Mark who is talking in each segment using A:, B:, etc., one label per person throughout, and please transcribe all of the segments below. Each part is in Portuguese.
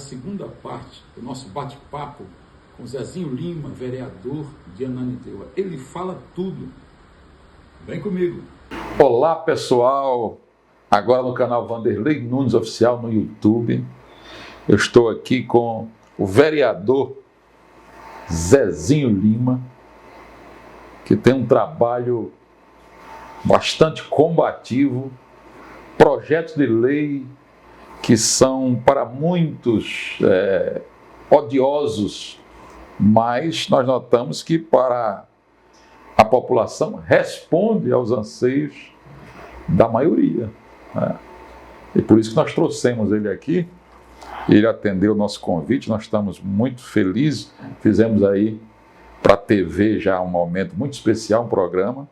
A: segunda parte do nosso bate-papo com Zezinho Lima, vereador de Ananindeua. Ele fala tudo. Vem comigo.
B: Olá, pessoal. Agora no canal Vanderlei Nunes Oficial no YouTube. Eu estou aqui com o vereador Zezinho Lima, que tem um trabalho bastante combativo, projetos de lei que são para muitos odiosos, mas nós notamos que para a população responde aos anseios da maioria, né? E por isso que nós trouxemos ele aqui. Ele atendeu o nosso convite, nós estamos muito felizes. Fizemos aí para a TV já um momento muito especial, um programa.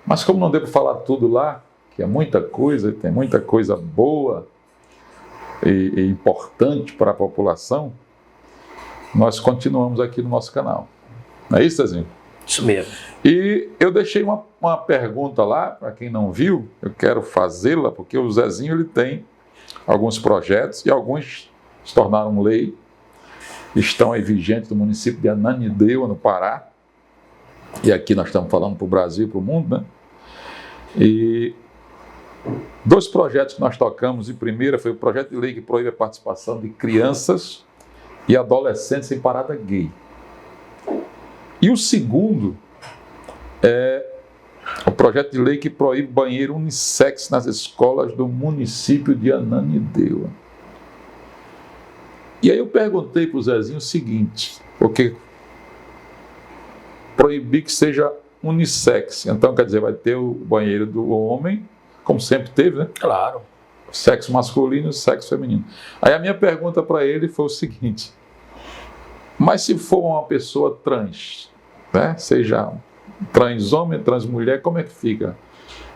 B: Mas como não deu para falar tudo lá, que é muita coisa, tem muita coisa boa e importante para a população, nós continuamos aqui no nosso canal. Não é isso, Zezinho?
C: Isso mesmo.
B: E eu deixei uma pergunta lá, para quem não viu, eu quero fazê-la, porque o Zezinho ele tem alguns projetos e alguns se tornaram lei, estão aí vigentes no município de Ananindeua, no Pará, e aqui nós estamos falando para o Brasil e para o mundo, né? E dois projetos que nós tocamos, e primeiro foi o projeto de lei que proíbe a participação de crianças e adolescentes em parada gay. E o segundo é o projeto de lei que proíbe banheiro unissex nas escolas do município de Ananindeua. E aí eu perguntei para o Zezinho o seguinte, porque proibir que seja unissex, então quer dizer, vai ter o banheiro do homem, como sempre teve, né?
C: Claro.
B: Sexo masculino e sexo feminino. Aí a minha pergunta para ele foi o seguinte, mas se for uma pessoa trans, né? Seja trans homem, trans mulher, como é que fica?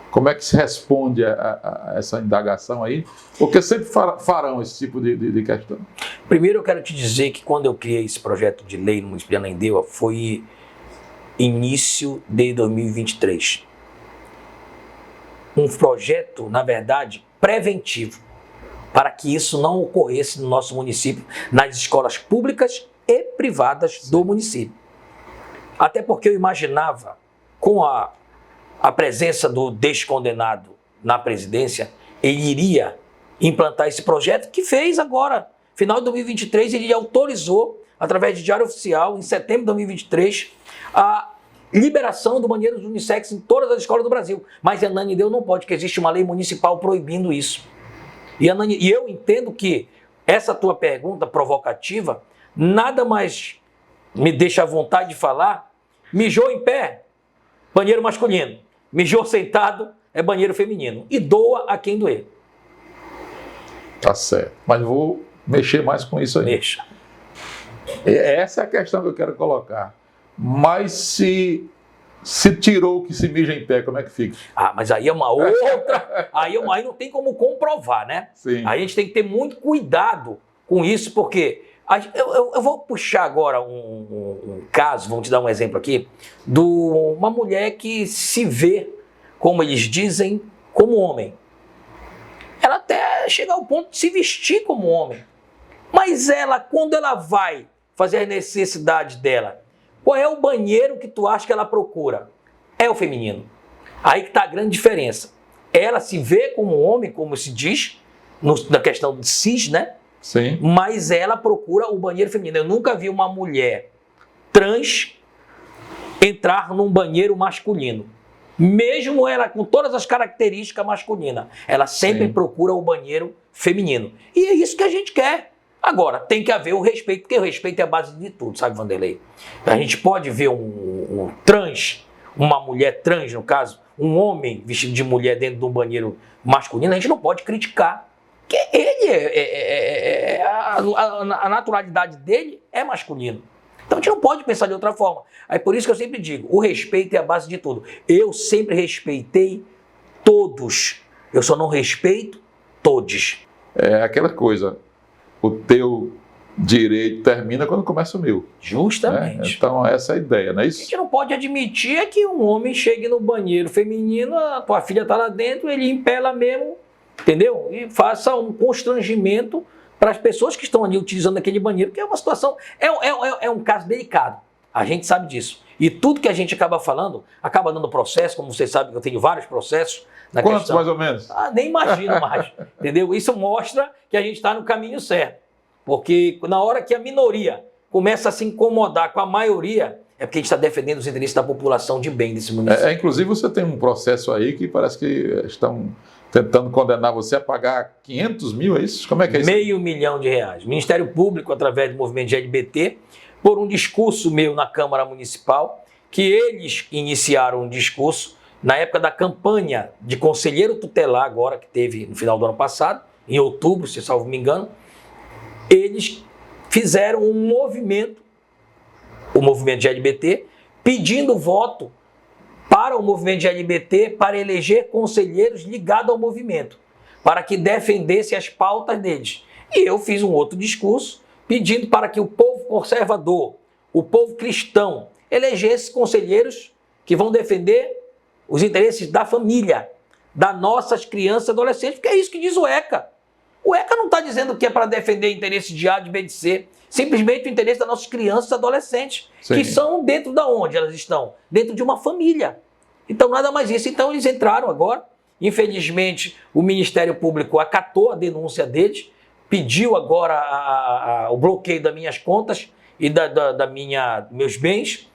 B: Como é que se responde a essa indagação aí? Porque sempre farão esse tipo de questão.
C: Primeiro eu quero te dizer que quando eu criei esse projeto de lei no município de Ananindeua foi início de 2023. Um projeto, na verdade, preventivo, para que isso não ocorresse no nosso município, nas escolas públicas e privadas do município. Até porque eu imaginava, com a presença do descondenado na presidência, ele iria implantar esse projeto que fez agora. Final de 2023, ele autorizou, através de diário oficial, em setembro de 2023, a liberação do banheiro unissex em todas as escolas do Brasil. Mas em Ananindeua não pode, porque existe uma lei municipal proibindo isso. E eu entendo que essa tua pergunta provocativa nada mais me deixa à vontade de falar. Mijou em pé, banheiro masculino. Mijou sentado, é banheiro feminino. E doa a quem doer.
B: Tá certo. Mas vou mexer mais com isso aí.
C: Mexa.
B: Essa é a questão que eu quero colocar. Mas se tirou o que se mija em pé, como é que fica?
C: Ah, mas aí é uma outra... aí não tem como comprovar, né?
B: Sim.
C: Aí a gente tem que ter muito cuidado com isso, porque... Eu vou puxar agora um caso, vamos te dar um exemplo aqui, de uma mulher que se vê, como eles dizem, como homem. Ela até chega ao ponto de se vestir como homem. Mas ela, quando ela vai fazer as necessidades dela, qual é o banheiro que tu acha que ela procura? É o feminino. Aí que está a grande diferença. Ela se vê como homem, como se diz, na questão de cis, né?
B: Sim.
C: Mas ela procura o banheiro feminino. Eu nunca vi uma mulher trans entrar num banheiro masculino. Mesmo ela com todas as características masculinas, ela sempre procura o banheiro feminino. E é isso que a gente quer. Agora, tem que haver o respeito, porque o respeito é a base de tudo, sabe, Vanderlei? A gente pode ver um trans, uma mulher trans, no caso, um homem vestido de mulher dentro de um banheiro masculino, a gente não pode criticar. Porque ele a naturalidade dele é masculino. Então a gente não pode pensar de outra forma. Aí por isso que eu sempre digo, o respeito é a base de tudo. Eu sempre respeitei todos. Eu só não respeito todos.
B: É aquela coisa, o teu direito termina quando começa o meu.
C: Justamente.
B: Né? Então essa é a ideia, não é
C: O
B: isso?
C: que a gente não pode admitir é que um homem chegue no banheiro feminino, a tua filha está lá dentro, ele impela mesmo, entendeu? E faça um constrangimento para as pessoas que estão ali utilizando aquele banheiro, que é uma situação, é um caso delicado. A gente sabe disso. E tudo que a gente acaba falando, acaba dando processo, como vocês sabem que eu tenho vários processos na
B: Quantos,
C: questão.
B: mais ou menos?
C: Nem imagino mais, entendeu? Isso mostra que a gente está no caminho certo. Porque na hora que a minoria começa a se incomodar com a maioria, é porque a gente está defendendo os interesses da população de bem desse município.
B: Inclusive, você tem um processo aí que parece que estão tentando condenar você a pagar 500 mil, é isso? Como é que é isso?
C: R$500 milhão. Ministério Público, através do movimento LGBT, por um discurso meu na Câmara Municipal, que eles iniciaram um discurso na época da campanha de conselheiro tutelar, agora que teve no final do ano passado, em outubro, se salvo me engano, eles fizeram um movimento, o movimento LGBT, pedindo voto para o movimento LGBT para eleger conselheiros ligados ao movimento, para que defendesse as pautas deles. E eu fiz um outro discurso pedindo para que o povo conservador, o povo cristão, elegesse conselheiros que vão defender os interesses da família, das nossas crianças e adolescentes, porque é isso que diz o ECA. O ECA não está dizendo que é para defender interesses de A, de B, de C, simplesmente o interesse das nossas crianças e adolescentes,
B: Sim.
C: que são dentro de onde elas estão? Dentro de uma família. Então, nada mais isso. Então, eles entraram agora. Infelizmente, o Ministério Público acatou a denúncia deles, pediu agora o bloqueio das minhas contas e meus bens.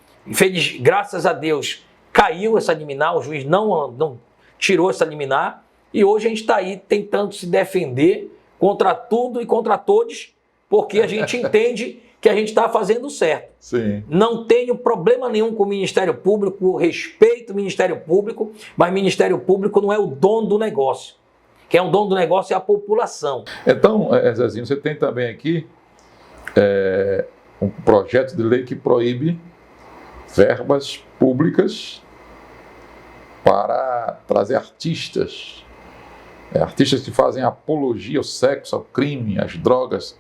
C: Graças a Deus, caiu essa liminar, o juiz não tirou essa liminar, e hoje a gente está aí tentando se defender contra tudo e contra todos, porque a gente entende que a gente está fazendo certo.
B: Sim.
C: Não tenho problema nenhum com o Ministério Público, respeito o Ministério Público, mas o Ministério Público não é o dono do negócio. Quem é o dono do negócio é a população.
B: Então, Zezinho, você tem também aqui um projeto de lei que proíbe verbas públicas para trazer artistas que fazem apologia ao sexo, ao crime, às drogas.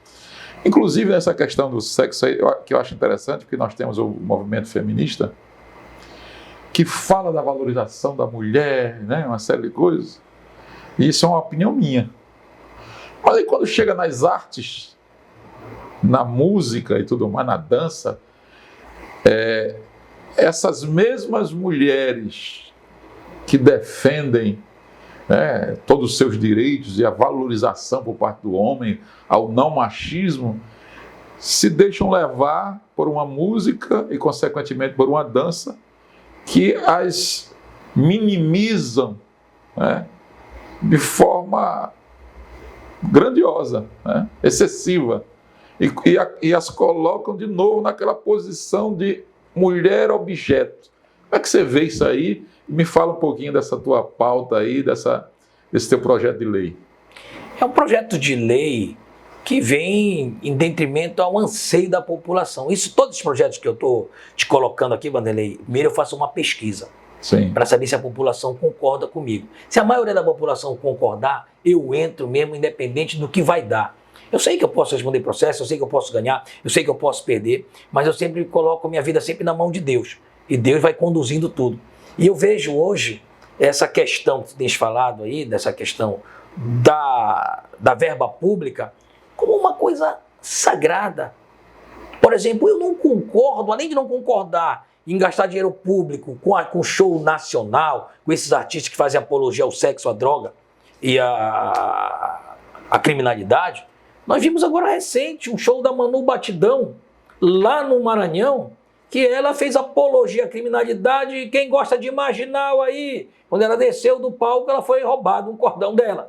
B: Inclusive, nessa questão do sexo aí, que eu acho interessante, porque nós temos o movimento feminista que fala da valorização da mulher, né, uma série de coisas. E isso é uma opinião minha. Mas aí quando chega nas artes, na música e tudo mais, na dança, essas mesmas mulheres que defendem, né, todos os seus direitos e a valorização por parte do homem, ao não machismo, se deixam levar por uma música e, consequentemente, por uma dança que as minimizam, né, de forma grandiosa, né, excessiva, e as colocam de novo naquela posição de mulher objeto. Como é que você vê isso aí? Me fala um pouquinho dessa tua pauta aí, desse teu projeto de lei.
C: É um projeto de lei que vem em detrimento ao anseio da população. Todos os projetos que eu estou te colocando aqui, Vanderlei, primeiro eu faço uma pesquisa para saber se a população concorda comigo. Se a maioria da população concordar, eu entro mesmo independente do que vai dar. Eu sei que eu posso responder processo, eu sei que eu posso ganhar, eu sei que eu posso perder, mas eu sempre coloco minha vida sempre na mão de Deus. E Deus vai conduzindo tudo. E eu vejo hoje essa questão que tu tens falado aí, dessa questão da verba pública, como uma coisa sagrada. Por exemplo, eu não concordo, além de não concordar em gastar dinheiro público com show nacional, com esses artistas que fazem apologia ao sexo, à droga e à criminalidade, nós vimos agora recente um show da Manu Batidão, lá no Maranhão, que ela fez apologia à criminalidade, e quem gosta de marginal aí, quando ela desceu do palco, ela foi roubada um cordão dela.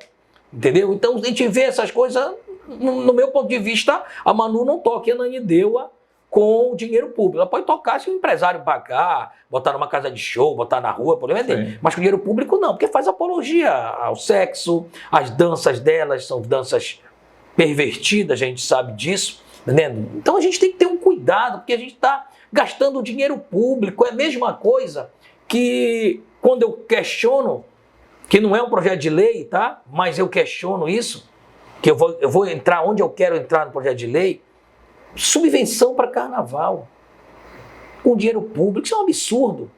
C: Entendeu? Então a gente vê essas coisas, no meu ponto de vista, a Manu não toca em Ananindeua com dinheiro público. Ela pode tocar se o empresário pagar, botar numa casa de show, botar na rua, problema dele. Mas com dinheiro público não, porque faz apologia ao sexo, as danças delas são danças pervertidas, a gente sabe disso, entendendo? Então a gente tem que ter um cuidado, porque a gente está gastando dinheiro público. É a mesma coisa que quando eu questiono, que não é um projeto de lei, tá? Mas eu questiono isso, que eu vou entrar onde eu quero entrar no projeto de lei, subvenção para carnaval, com dinheiro público, isso é um absurdo.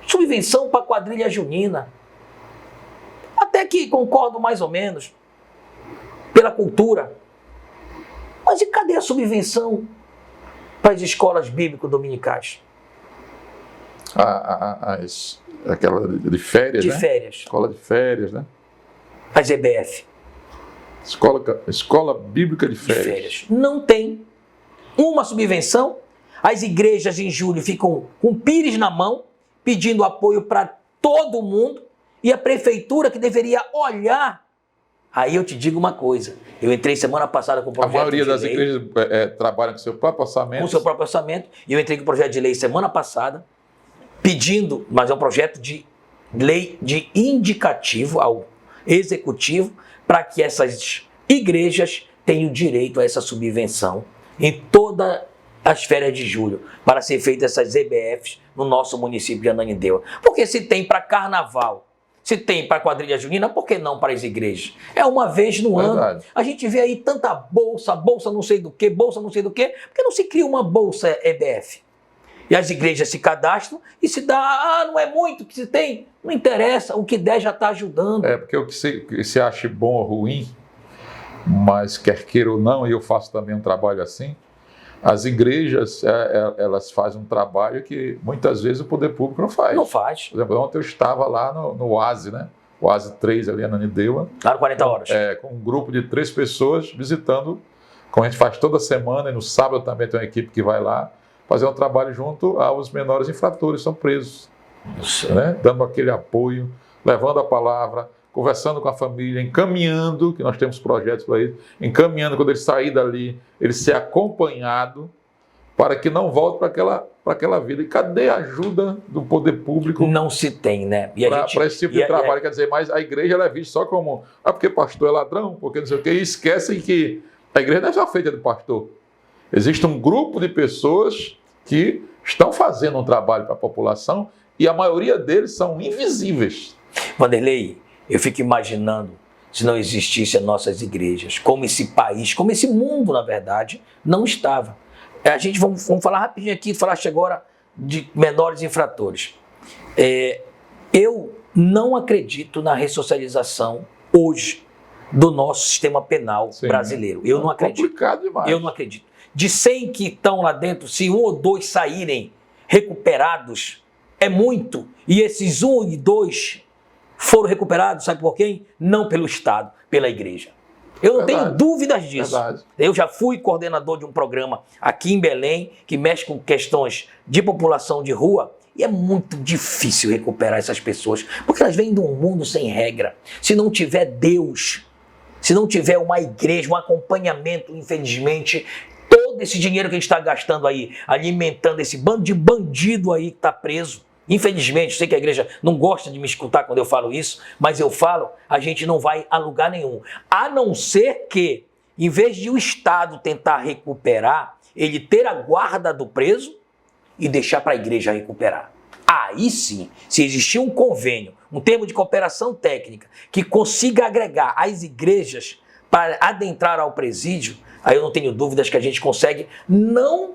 C: Subvenção para quadrilha junina, até que concordo mais ou menos. pela cultura. Mas e cadê a subvenção para as escolas bíblico-dominicais?
B: Aquela de férias,
C: De
B: né?
C: férias.
B: Escola de férias, né?
C: As EBF.
B: Escola Bíblica de
C: De
B: Férias.
C: férias. Não tem uma subvenção. As igrejas em julho ficam com o pires na mão, pedindo apoio para todo mundo, e a prefeitura que deveria olhar. Aí eu te digo uma coisa, eu entrei semana passada com o projeto de lei.
B: A maioria das igrejas trabalha com seu próprio orçamento.
C: Com seu próprio orçamento, e eu entrei com o projeto de lei semana passada, pedindo, mas é um projeto de lei de indicativo ao executivo, para que essas igrejas tenham direito a essa subvenção em todas as férias de julho, para ser feitas essas EBFs no nosso município de Ananindeua. Porque se tem para carnaval, se tem para quadrilha junina, por que não para as igrejas? É uma vez no ano. A gente vê aí tanta bolsa não sei do que, bolsa não sei do que, porque não se cria uma bolsa EBF? E as igrejas se cadastram e se dá, não é muito que se tem, não interessa, o que der já está ajudando.
B: Porque o que se ache bom ou ruim, mas quer queira ou não, e eu faço também um trabalho assim, as igrejas, elas fazem um trabalho que muitas vezes o poder público não faz.
C: Não faz.
B: Por exemplo, ontem eu estava lá no OASE, né? O OASE 3 ali na Ananindeua.
C: Lá no 40 horas.
B: Com um grupo de 3 pessoas visitando, como a gente faz toda semana, e no sábado também tem uma equipe que vai lá, fazer um trabalho junto aos menores infratores que são presos, né? Dando aquele apoio, levando a palavra, conversando com a família, encaminhando, que nós temos projetos para isso, encaminhando quando ele sair dali, ele ser acompanhado para que não volte para aquela vida. E cadê a ajuda do poder público?
C: Não se tem, né?
B: Para esse tipo de trabalho, quer dizer, mas a igreja ela é vista só como, porque pastor é ladrão, porque não sei o quê, e esquecem que a igreja não é só feita de pastor. Existe um grupo de pessoas que estão fazendo um trabalho para a população e a maioria deles são invisíveis.
C: Vanderlei, eu fico imaginando se não existissem as nossas igrejas, como esse país, como esse mundo, na verdade, não estava. A gente, vamos falar rapidinho aqui, falaste agora de menores infratores. Eu não acredito na ressocialização hoje do nosso sistema penal brasileiro. Eu não acredito.
B: É complicado demais.
C: Eu não acredito. De 100 que estão lá dentro, se 1 ou 2 saírem recuperados, é muito. E esses 1 e 2 foram recuperados, sabe por quem? Não pelo Estado, pela igreja. Eu não tenho dúvidas disso. Eu já fui coordenador de um programa aqui em Belém, que mexe com questões de população de rua, e é muito difícil recuperar essas pessoas, porque elas vêm de um mundo sem regra. Se não tiver Deus, se não tiver uma igreja, um acompanhamento, infelizmente, todo esse dinheiro que a gente está gastando aí, alimentando esse bando de bandido aí que está preso, infelizmente, eu sei que a igreja não gosta de me escutar quando eu falo isso, mas eu falo, a gente não vai a lugar nenhum. A não ser que, em vez de o Estado tentar recuperar, ele ter a guarda do preso e deixar para a igreja recuperar. Aí sim, se existir um convênio, um termo de cooperação técnica, que consiga agregar as igrejas para adentrar ao presídio, aí eu não tenho dúvidas que a gente consegue, não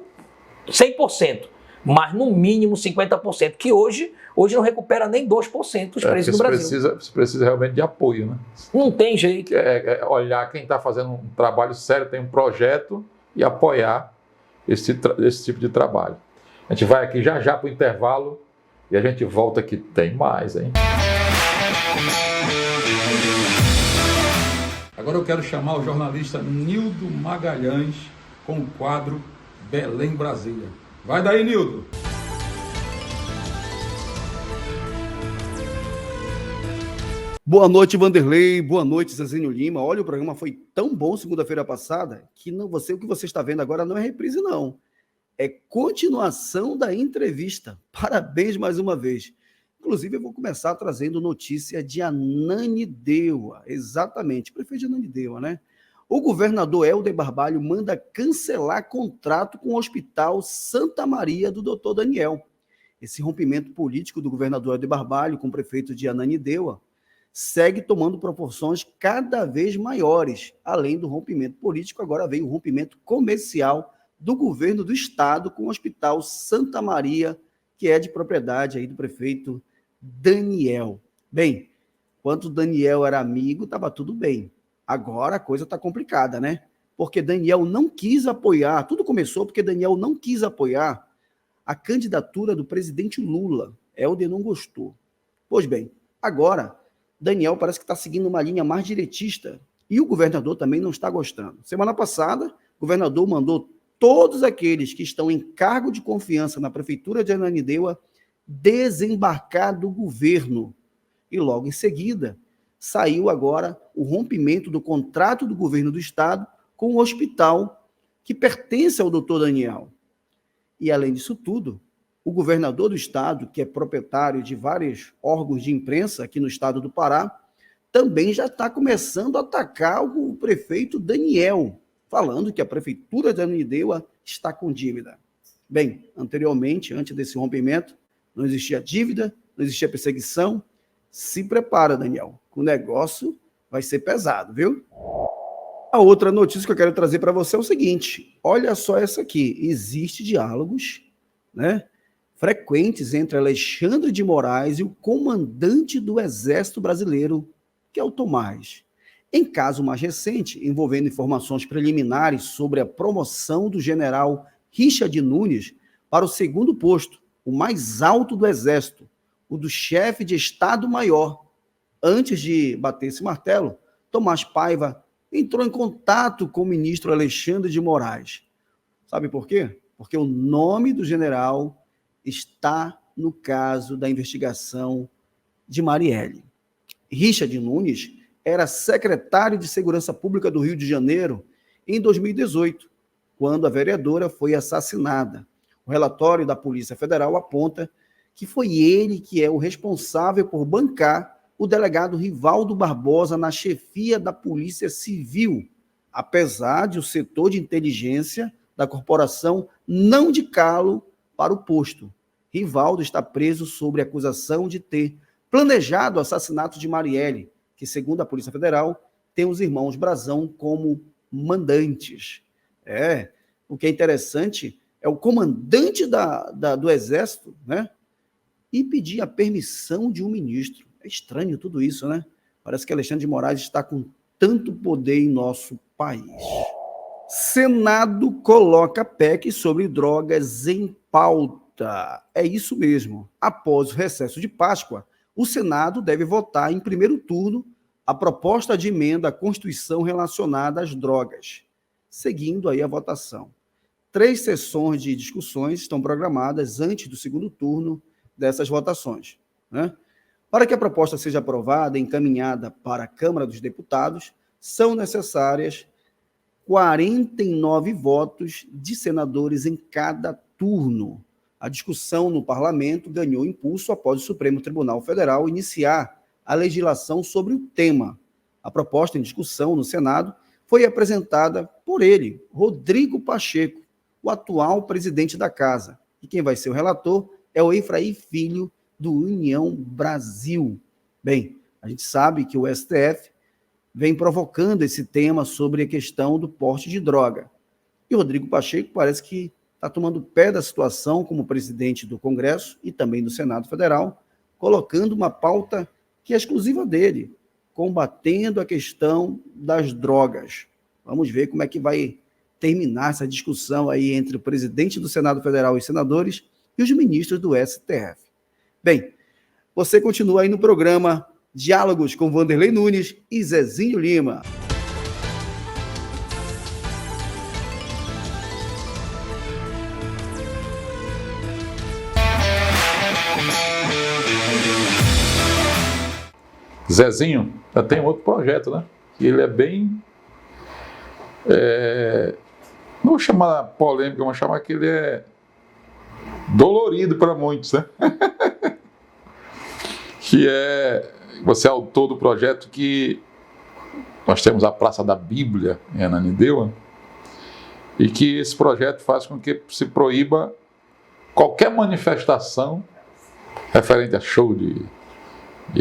C: 100%, mas no mínimo 50%, que hoje não recupera nem 2% dos presos no Brasil.
B: Você precisa realmente de apoio, né?
C: Não tem jeito.
B: Olhar quem está fazendo um trabalho sério, tem um projeto, e apoiar esse tipo de trabalho. A gente vai aqui já para o intervalo e a gente volta que tem mais, hein?
A: Agora eu quero chamar o jornalista Nildo Magalhães com o quadro Belém Brasília. Vai daí, Nildo!
D: Boa noite, Vanderlei. Boa noite, Zezinho Lima. Olha, o programa foi tão bom segunda-feira passada que o que você está vendo agora não é reprise, não. É continuação da entrevista. Parabéns mais uma vez. Inclusive, eu vou começar trazendo notícia de Ananindeua. Exatamente, prefeito de Ananindeua, né? O governador Helder Barbalho manda cancelar contrato com o Hospital Santa Maria do Dr. Daniel. Esse rompimento político do governador Helder Barbalho com o prefeito de Ananindeua segue tomando proporções cada vez maiores. Além do rompimento político, agora vem o rompimento comercial do governo do estado com o Hospital Santa Maria, que é de propriedade aí do prefeito Daniel. Bem, enquanto Daniel era amigo, estava tudo bem. agora a coisa está complicada, né? Porque Daniel não quis apoiar, tudo começou porque Daniel não quis apoiar a candidatura do presidente Lula. Helder não gostou. Pois bem, agora Daniel parece que está seguindo uma linha mais direitista e o governador também não está gostando. Semana passada, o governador mandou todos aqueles que estão em cargo de confiança na prefeitura de Ananindeua desembarcar do governo. E logo em seguida, saiu agora o rompimento do contrato do governo do estado com o hospital que pertence ao doutor Daniel. E além disso tudo, o governador do estado, que é proprietário de vários órgãos de imprensa aqui no estado do Pará, também já está começando a atacar o prefeito Daniel, falando que a prefeitura de Ananindeua está com dívida. Bem, anteriormente, antes desse rompimento, não existia dívida, não existia perseguição. Se prepara, Daniel, que o negócio vai ser pesado, viu? A outra notícia que eu quero trazer para você é o seguinte, olha só essa aqui, existe diálogos, né, frequentes entre Alexandre de Moraes e o comandante do Exército Brasileiro, que é o Tomás. Em caso mais recente, envolvendo informações preliminares sobre a promoção do general Richard Nunes para o segundo posto, o mais alto do Exército, o do chefe de Estado-Maior. Antes de bater esse martelo, Tomás Paiva entrou em contato com o ministro Alexandre de Moraes. Sabe por quê? Porque o nome do general está no caso da investigação de Marielle. Richard Nunes era secretário de Segurança Pública do Rio de Janeiro em 2018, quando a vereadora foi assassinada. O relatório da Polícia Federal aponta que foi ele que é o responsável por bancar o delegado Rivaldo Barbosa na chefia da Polícia Civil, apesar de o setor de inteligência da corporação não indicá-lo para o posto. Rivaldo está preso sob acusação de ter planejado o assassinato de Marielle, que, segundo a Polícia Federal, tem os irmãos Brazão como mandantes. O que é interessante é o comandante do Exército, né, e pedir a permissão de um ministro. É estranho tudo isso, né? Parece que Alexandre de Moraes está com tanto poder em nosso país. Senado coloca PEC sobre drogas em pauta. É isso mesmo. Após o recesso de Páscoa, o Senado deve votar em primeiro turno a proposta de emenda à Constituição relacionada às drogas, seguindo aí a votação. 3 sessões de discussões estão programadas antes do segundo turno dessas votações, né? Para que a proposta seja aprovada e encaminhada para a Câmara dos Deputados, são necessárias 49 votos de senadores em cada turno. A discussão no parlamento ganhou impulso após o Supremo Tribunal Federal iniciar a legislação sobre o tema. A proposta em discussão no Senado foi apresentada por ele, Rodrigo Pacheco, o atual presidente da Casa. E quem vai ser o relator é o Efraim Filho, do União Brasil. Bem, a gente sabe que o STF vem provocando esse tema sobre a questão do porte de droga. E o Rodrigo Pacheco parece que está tomando pé da situação como presidente do Congresso e também do Senado Federal, colocando uma pauta que é exclusiva dele, combatendo a questão das drogas. Vamos ver como é que vai terminar essa discussão aí entre o presidente do Senado Federal e senadores e os ministros do STF. Bem, você continua aí no programa Diálogos com Vanderlei Nunes e Zezinho Lima.
B: Zezinho já tem outro projeto, né? Ele é bem... não vou chamar polêmica, vou chamar que ele é dolorido para muitos, né? Que é... Você é autor do projeto que nós temos a Praça da Bíblia em Ananindeua, e que esse projeto faz com que se proíba qualquer manifestação referente a show de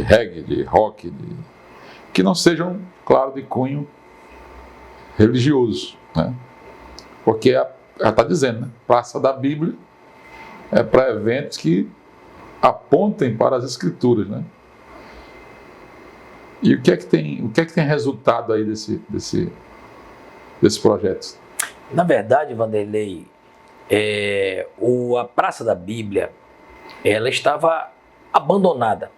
B: reggae, de rock, que não sejam, claro, de cunho religioso, né? Porque ela está dizendo, né? Praça da Bíblia é para eventos que apontem para as Escrituras, né? E o que é que tem resultado aí desse projeto?
C: Na verdade, Vanderlei, a Praça da Bíblia, ela estava abandonada.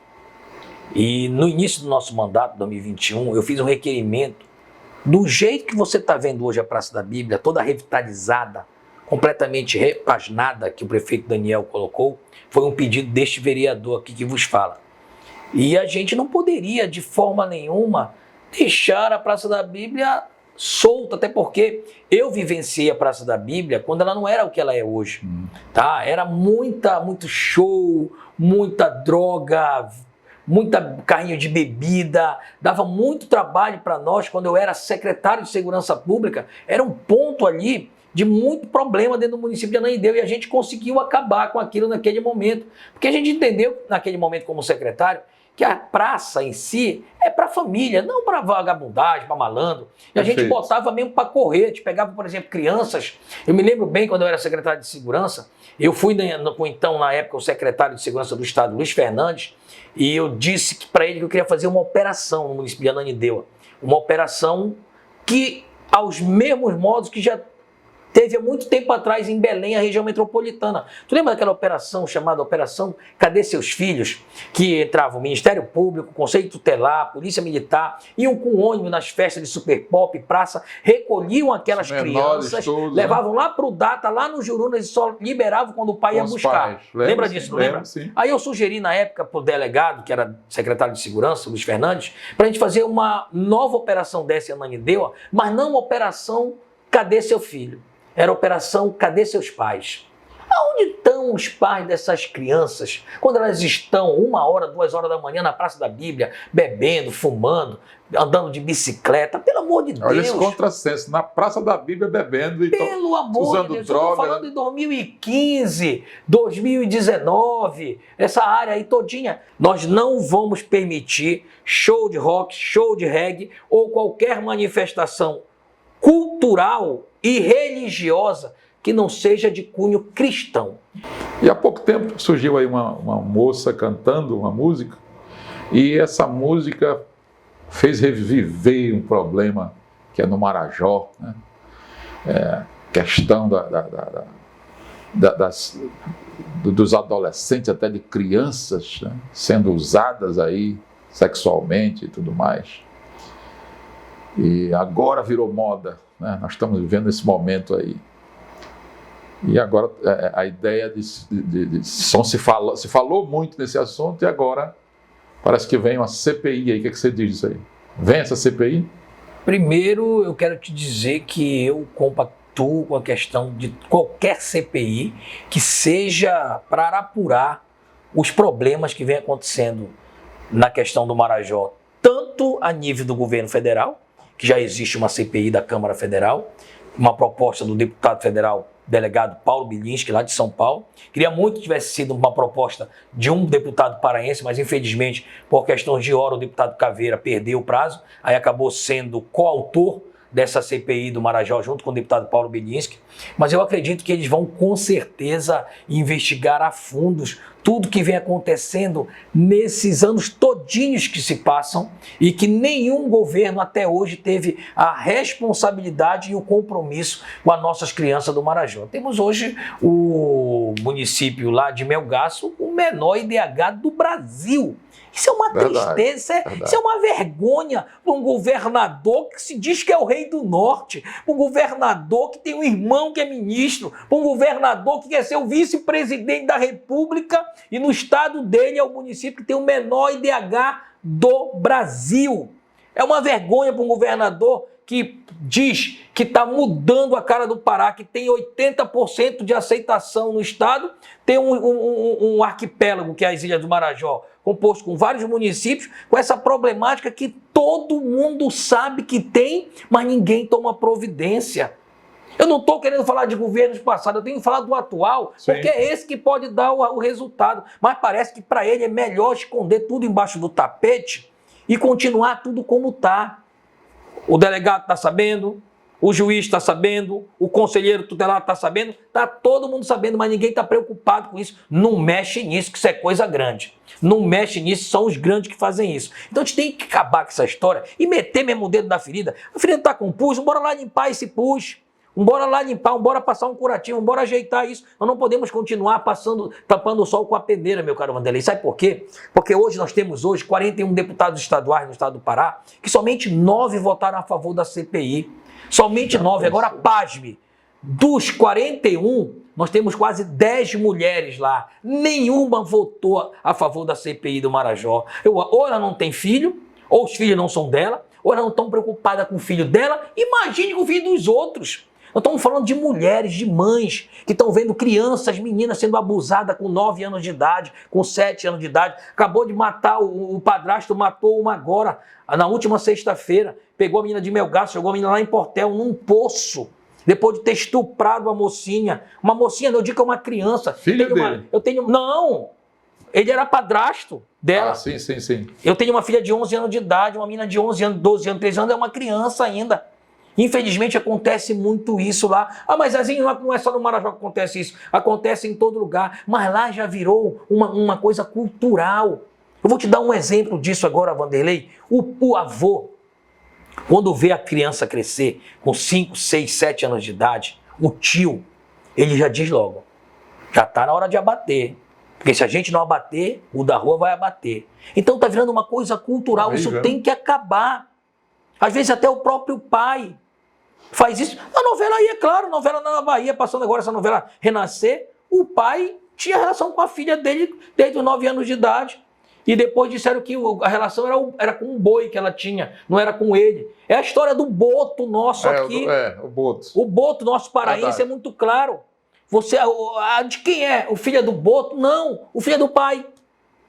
C: E no início do nosso mandato, 2021, eu fiz um requerimento do jeito que você está vendo hoje a Praça da Bíblia, toda revitalizada, completamente repaginada, que o prefeito Daniel colocou, foi um pedido deste vereador aqui que vos fala. E a gente não poderia, de forma nenhuma, deixar a Praça da Bíblia solta, até porque eu vivenciei a Praça da Bíblia quando ela não era o que ela é hoje. Tá? Era muito show, muita droga, muita carrinho de bebida, dava muito trabalho para nós. Quando eu era secretário de Segurança Pública, era um ponto ali de muito problema dentro do município de Ananindeua, e a gente conseguiu acabar com aquilo naquele momento, porque a gente entendeu naquele momento como secretário que a praça em si é para família, não para vagabundagem, para malandro. E a gente botava mesmo para correr, a gente pegava, por exemplo, crianças. Eu me lembro bem quando eu era secretário de Segurança, eu fui então, na época, o secretário de Segurança do Estado, Luiz Fernandes, e eu disse para ele que eu queria fazer uma operação no município de Ananindeua, uma operação que, aos mesmos modos que já teve há muito tempo atrás em Belém, a região metropolitana. Tu lembra daquela operação chamada Operação Cadê Seus Filhos? Que entrava o Ministério Público, o Conselho Tutelar, Polícia Militar, iam com ônibus nas festas de Super Pop, praça, recolhiam aquelas crianças, todos, levavam lá para o Data, lá no Jurunas, e só liberavam quando o pai ia buscar. Lembra disso, não lembra? Sim. Aí eu sugeri na época para o delegado, que era secretário de Segurança, Luiz Fernandes, para a gente fazer uma nova operação dessa em Ananindeua, mas não uma operação Cadê Seu Filho? Era a operação Cadê Seus Pais? Aonde estão os pais dessas crianças quando elas estão 1 hora, 2 horas da manhã na Praça da Bíblia, bebendo, fumando, andando de bicicleta? Pelo amor de Deus.
B: Olha esse contrassenso, na Praça da Bíblia bebendo e
C: pelo amor
B: usando
C: de Deus,
B: droga.
C: eu estou falando de 2015, 2019, essa área aí todinha. Nós não vamos permitir show de rock, show de reggae ou qualquer manifestação cultural e religiosa que não seja de cunho cristão.
B: E há pouco tempo surgiu aí uma moça cantando uma música, e essa música fez reviver um problema que é no Marajó, né? Questão dos adolescentes, até de crianças, né? Sendo usadas aí sexualmente e tudo mais. E agora virou moda, né? Nós estamos vivendo esse momento aí. E agora a ideia de som se falou muito nesse assunto, e agora parece que vem uma CPI aí. O que você diz disso aí? Vem essa CPI?
C: Primeiro, eu quero te dizer que eu compactuo com a questão de qualquer CPI que seja para apurar os problemas que vem acontecendo na questão do Marajó, tanto a nível do governo federal, que já existe uma CPI da Câmara Federal, uma proposta do deputado federal delegado Paulo Bilinski, lá de São Paulo. Queria muito que tivesse sido uma proposta de um deputado paraense, mas infelizmente, por questões de hora, o deputado Caveira perdeu o prazo, aí acabou sendo coautor dessa CPI do Marajó, junto com o deputado Paulo Bilinski. Mas eu acredito que eles vão, com certeza, investigar a fundos tudo que vem acontecendo nesses anos todinhos que se passam, e que nenhum governo até hoje teve a responsabilidade e o compromisso com as nossas crianças do Marajó. Temos hoje o município lá de Melgaço, o menor IDH do Brasil. Isso é uma tristeza, isso é uma vergonha para um governador que se diz que é o rei do norte, para um governador que tem um irmão que é ministro, para um governador que quer ser o vice-presidente da República, e no estado dele é o município que tem o menor IDH do Brasil. É uma vergonha para um governador que diz que está mudando a cara do Pará, que tem 80% de aceitação no estado, tem um arquipélago, que é as Ilhas do Marajó, composto com vários municípios, com essa problemática que todo mundo sabe que tem, mas ninguém toma providência. Eu não estou querendo falar de governos passados, eu tenho que falar do atual, sim, porque é esse que pode dar o resultado. Mas parece que para ele é melhor esconder tudo embaixo do tapete e continuar tudo como está. O delegado está sabendo, o juiz está sabendo, o conselheiro tutelar está sabendo, está todo mundo sabendo, mas ninguém está preocupado com isso. Não mexe nisso, que isso é coisa grande. Não mexe nisso, são os grandes que fazem isso. Então a gente tem que acabar com essa história e meter mesmo o dedo na ferida. A ferida está com pus, bora lá limpar esse pus. Bora lá limpar, bora passar um curativo, bora ajeitar isso. Nós não podemos continuar tapando o sol com a peneira, meu caro Vanderlei. Sabe por quê? Porque hoje nós temos 41 deputados estaduais no estado do Pará, que somente 9 votaram a favor da CPI. Somente 9. Agora, pasme, dos 41, nós temos quase 10 mulheres lá. Nenhuma votou a favor da CPI do Marajó. Ou ela não tem filho, ou os filhos não são dela, ou ela não está preocupada com o filho dela. Imagine com o filho dos outros. Nós estamos falando de mulheres, de mães, que estão vendo crianças, meninas sendo abusadas com 9 anos de idade, com 7 anos de idade. Acabou de matar, o padrasto matou uma agora, na última sexta-feira. Pegou a menina de Melgaço, jogou a menina lá em Portel, num poço. Depois de ter estuprado a mocinha. Uma mocinha, eu digo que é uma criança.
B: Filho dele?
C: Não! Ele era padrasto dela.
B: Ah, sim, sim, sim.
C: Eu tenho uma filha de 11 anos de idade, uma menina de 11 anos, 12 anos, 13 anos, é uma criança ainda. Infelizmente acontece muito isso lá. Ah, mas Zezinho, não é só no Marajó que acontece isso. Acontece em todo lugar. Mas lá já virou uma coisa cultural. Eu vou te dar um exemplo disso agora, Vanderlei. O avô, quando vê a criança crescer com 5, 6, 7 anos de idade, o tio, ele já diz logo, já está na hora de abater. Porque se a gente não abater, o da rua vai abater. Então está virando uma coisa cultural. Isso tem que acabar. Às vezes até o próprio pai faz isso. A novela aí, é claro, novela na Bahia, passando agora essa novela Renascer, o pai tinha relação com a filha dele desde os 9 anos de idade. E depois disseram que a relação era com um boi que ela tinha, não era com ele. É a história do boto nosso aqui.
B: O boto.
C: O boto nosso paraense é muito claro. De quem é? O filho é do boto? Não, o filho é do pai,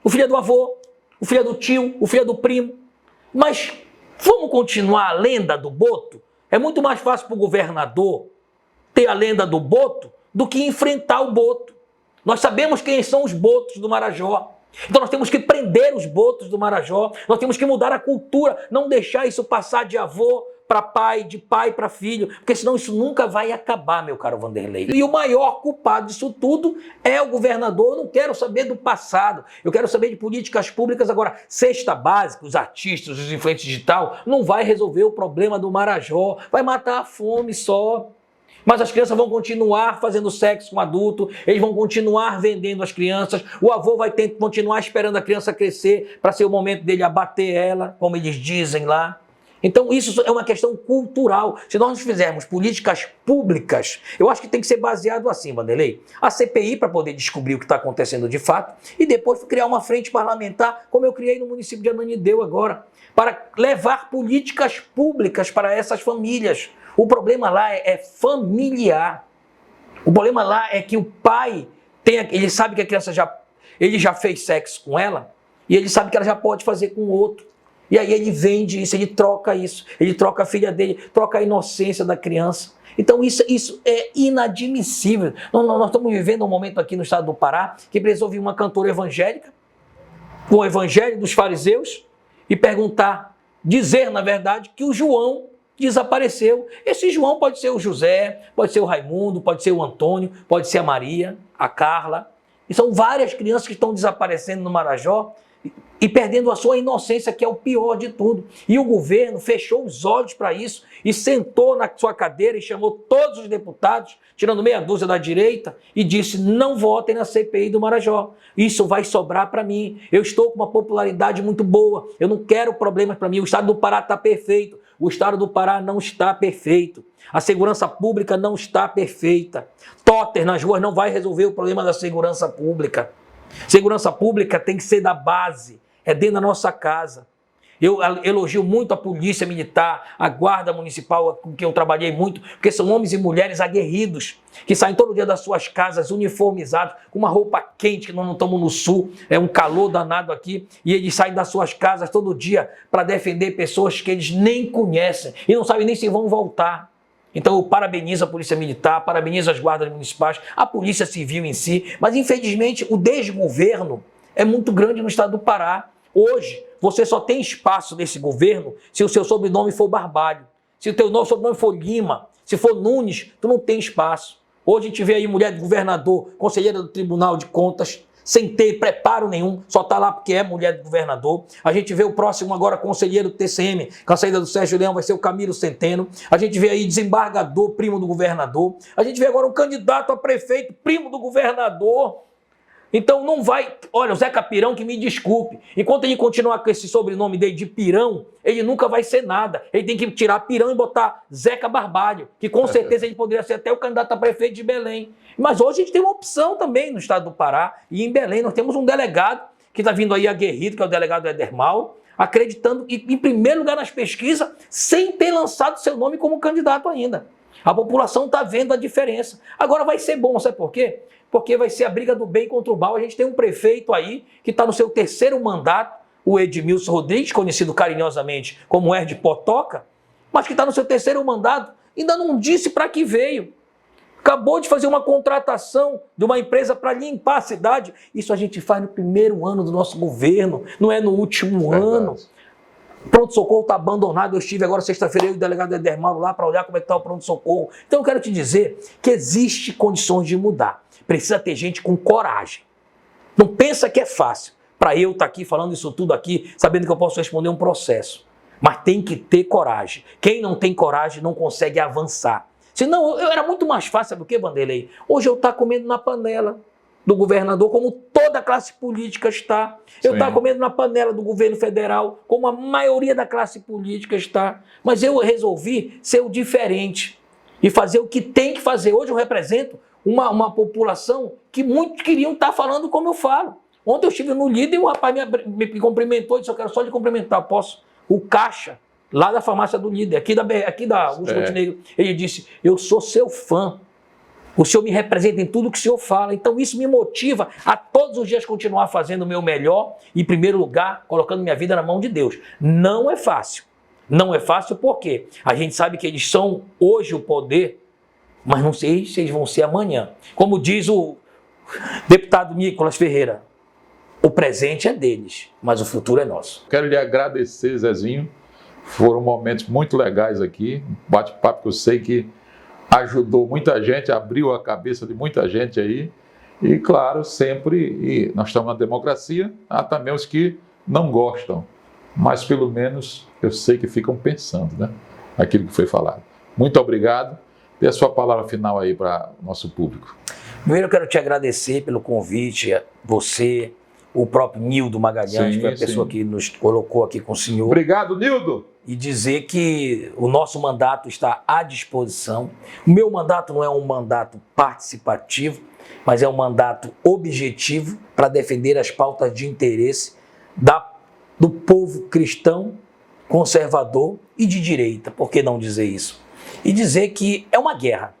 C: o filho é do avô, o filho é do tio, o filho é do primo. Mas vamos continuar a lenda do boto? É muito mais fácil para o governador ter a lenda do boto do que enfrentar o boto. Nós sabemos quem são os botos do Marajó. Então nós temos que prender os botos do Marajó, nós temos que mudar a cultura, não deixar isso passar de avô para pai, de pai para filho, porque senão isso nunca vai acabar, meu caro Vanderlei. E o maior culpado disso tudo é o governador. Eu não quero saber do passado, eu quero saber de políticas públicas agora. Cesta básica, os artistas, os influentes digital, não vai resolver o problema do Marajó, vai matar a fome só. Mas as crianças vão continuar fazendo sexo com adulto, eles vão continuar vendendo as crianças, o avô vai continuar esperando a criança crescer para ser o momento dele abater ela, como eles dizem lá. Então isso é uma questão cultural. Se nós fizermos políticas públicas, eu acho que tem que ser baseado assim, Vanderlei. A CPI para poder descobrir o que está acontecendo de fato e depois criar uma frente parlamentar, como eu criei no município de Ananindeua agora, para levar políticas públicas para essas famílias. O problema lá é familiar. O problema lá é que o pai ele sabe que a criança ele já fez sexo com ela e ele sabe que ela já pode fazer com o outro. E aí ele vende isso, ele troca a filha dele, troca a inocência da criança. Então isso é inadmissível. Nós estamos vivendo um momento aqui no estado do Pará que precisa ouvir uma cantora evangélica, com o evangelho dos fariseus, e dizer na verdade que o João desapareceu. Esse João pode ser o José, pode ser o Raimundo, pode ser o Antônio, pode ser a Maria, a Carla. E são várias crianças que estão desaparecendo no Marajó e perdendo a sua inocência, que é o pior de tudo. E o governo fechou os olhos para isso e sentou na sua cadeira e chamou todos os deputados, tirando meia dúzia da direita, e disse: não votem na CPI do Marajó. Isso vai sobrar para mim. Eu estou com uma popularidade muito boa. Eu não quero problemas para mim. O estado do Pará está perfeito. O estado do Pará não está perfeito. A segurança pública não está perfeita. Totter nas ruas não vai resolver o problema da segurança pública. Segurança pública tem que ser da base, é dentro da nossa casa. Eu elogio muito a polícia militar, a guarda municipal, com quem eu trabalhei muito, porque são homens e mulheres aguerridos, que saem todo dia das suas casas uniformizados, com uma roupa quente, que nós não estamos no sul, é um calor danado aqui, e eles saem das suas casas todo dia para defender pessoas que eles nem conhecem e não sabem nem se vão voltar. Então eu parabenizo a Polícia Militar, parabenizo as guardas municipais, a Polícia Civil em si, mas infelizmente o desgoverno é muito grande no estado do Pará. Hoje, você só tem espaço nesse governo se o seu sobrenome for Barbalho, Se o teu sobrenome for Lima, se for Nunes, tu não tem espaço. Hoje a gente vê aí mulher de governador, conselheira do Tribunal de Contas, sem ter preparo nenhum, só está lá porque é mulher de governador. A gente vê o próximo agora conselheiro do TCM, com a saída do Sérgio Leão vai ser o Camilo Centeno. A gente vê aí desembargador, primo do governador. A gente vê agora um candidato a prefeito, primo do governador. Então não vai... Olha, o Zeca Pirão, que me desculpe, enquanto ele continuar com esse sobrenome dele de Pirão, ele nunca vai ser nada. Ele tem que tirar Pirão e botar Zeca Barbalho, que com certeza ele poderia ser até o candidato a prefeito de Belém. Mas hoje a gente tem uma opção também no estado do Pará, e em Belém nós temos um delegado que está vindo aí aguerrido, que é o delegado Éder Mauro, acreditando em primeiro lugar nas pesquisas, sem ter lançado seu nome como candidato ainda. A população está vendo a diferença. Agora vai ser bom, sabe por quê? Porque vai ser a briga do bem contra o mal. A gente tem um prefeito aí que está no seu terceiro mandato, o Edmilson Rodrigues, conhecido carinhosamente como Erd Potoca, mas que está no seu terceiro mandato, ainda não disse para que veio. Acabou de fazer uma contratação de uma empresa para limpar a cidade. Isso a gente faz no primeiro ano do nosso governo, não é no último ano. Pronto-socorro está abandonado. Eu estive agora sexta-feira, eu e o delegado Éder Mauro lá para olhar como é que está o pronto-socorro. Então eu quero te dizer que existe condições de mudar. Precisa ter gente com coragem. Não pensa que é fácil. Para eu estar aqui falando isso tudo aqui, sabendo que eu posso responder um processo. Mas tem que ter coragem. Quem não tem coragem não consegue avançar. Senão, eu era muito mais fácil, sabe o que, Vanderlei? Hoje eu estou comendo na panela do governador, como toda a classe política está. Eu estou comendo na panela do governo federal, como a maioria da classe política está. Mas eu resolvi ser o diferente e fazer o que tem que fazer. Hoje eu represento uma população que muitos queriam estar falando como eu falo. Ontem eu estive no Líder e o rapaz me cumprimentou, disse, eu quero só lhe cumprimentar, posso? O caixa, lá da farmácia do Líder, aqui da Augusto Montenegro, ele disse, eu sou seu fã, o senhor me representa em tudo que o senhor fala, então isso me motiva a todos os dias continuar fazendo o meu melhor, e, em primeiro lugar, colocando minha vida na mão de Deus. Não é fácil. Não é fácil porque a gente sabe que eles são hoje o poder, mas não sei se eles vão ser amanhã. Como diz o deputado Nicolas Ferreira, o presente é deles, mas o futuro é nosso.
B: Quero lhe agradecer, Zezinho. Foram momentos muito legais aqui. Um bate-papo que eu sei que ajudou muita gente, abriu a cabeça de muita gente aí. E, claro, sempre, e nós estamos na democracia, há também os que não gostam. Mas, pelo menos, eu sei que ficam pensando, né? Aquilo que foi falado. Muito obrigado. Dê a sua palavra final aí para o nosso público.
C: Primeiro eu quero te agradecer pelo convite, você, o próprio Nildo Magalhães, que foi a pessoa que nos colocou aqui com o senhor.
B: Obrigado, Nildo!
C: E dizer que o nosso mandato está à disposição. O meu mandato não é um mandato participativo, mas é um mandato objetivo para defender as pautas de interesse do povo cristão, conservador e de direita. Por que não dizer isso? E dizer que é uma guerra.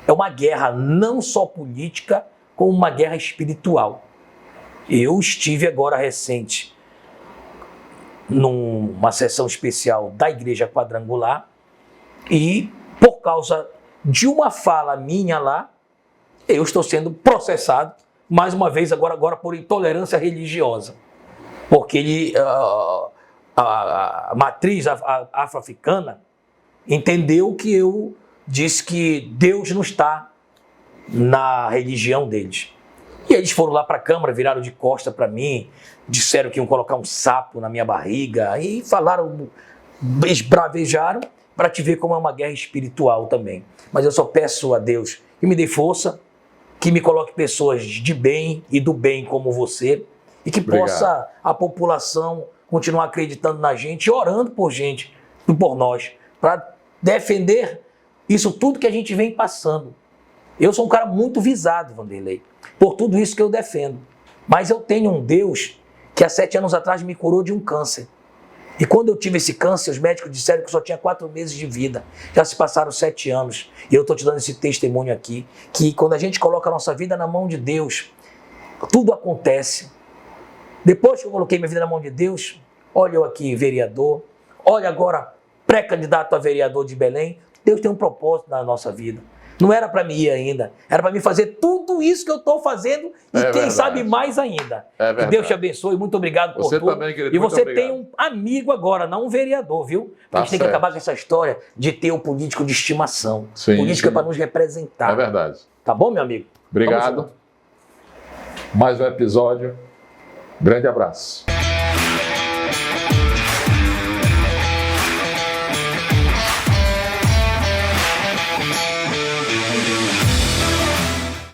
C: É uma guerra não só política, como uma guerra espiritual. Eu estive agora recente numa sessão especial da Igreja Quadrangular e, por causa de uma fala minha lá, eu estou sendo processado, mais uma vez, agora por intolerância religiosa. Porque a matriz afro-africana entendeu que eu disse que Deus não está na religião deles. E eles foram lá para a Câmara, viraram de costa para mim, disseram que iam colocar um sapo na minha barriga e falaram, esbravejaram, para te ver como é uma guerra espiritual também. Mas eu só peço a Deus que me dê força, que me coloque pessoas de bem e do bem como você, e que possa a população continuar acreditando na gente e orando por gente, por nós, para defender isso tudo que a gente vem passando. Eu sou um cara muito visado, Vanderlei, por tudo isso que eu defendo. Mas eu tenho um Deus que há 7 anos atrás me curou de um câncer. E quando eu tive esse câncer, os médicos disseram que eu só tinha 4 meses de vida. Já se passaram 7 anos. E eu estou te dando esse testemunho aqui, que quando a gente coloca a nossa vida na mão de Deus, tudo acontece. Depois que eu coloquei minha vida na mão de Deus, olha eu aqui, vereador, olha agora, pré-candidato a vereador de Belém, Deus tem um propósito na nossa vida. Não era para mim ir ainda. Era para mim fazer tudo isso que eu estou fazendo e quem
B: verdade.
C: sabe mais ainda.
B: É
C: Que
B: verdade.
C: Deus te abençoe. Muito obrigado por
B: Você
C: tudo.
B: também, querido.
C: E
B: Muito
C: você
B: obrigado.
C: tem um amigo agora, não um vereador, viu?
B: Tá
C: a gente tem que
B: certo.
C: acabar com essa história de ter o político de estimação.
B: Sim,
C: Política
B: sim.
C: para nos representar.
B: É verdade.
C: Tá bom, meu amigo? Tamo
B: Obrigado.
C: junto.
B: Mais um episódio. Grande abraço.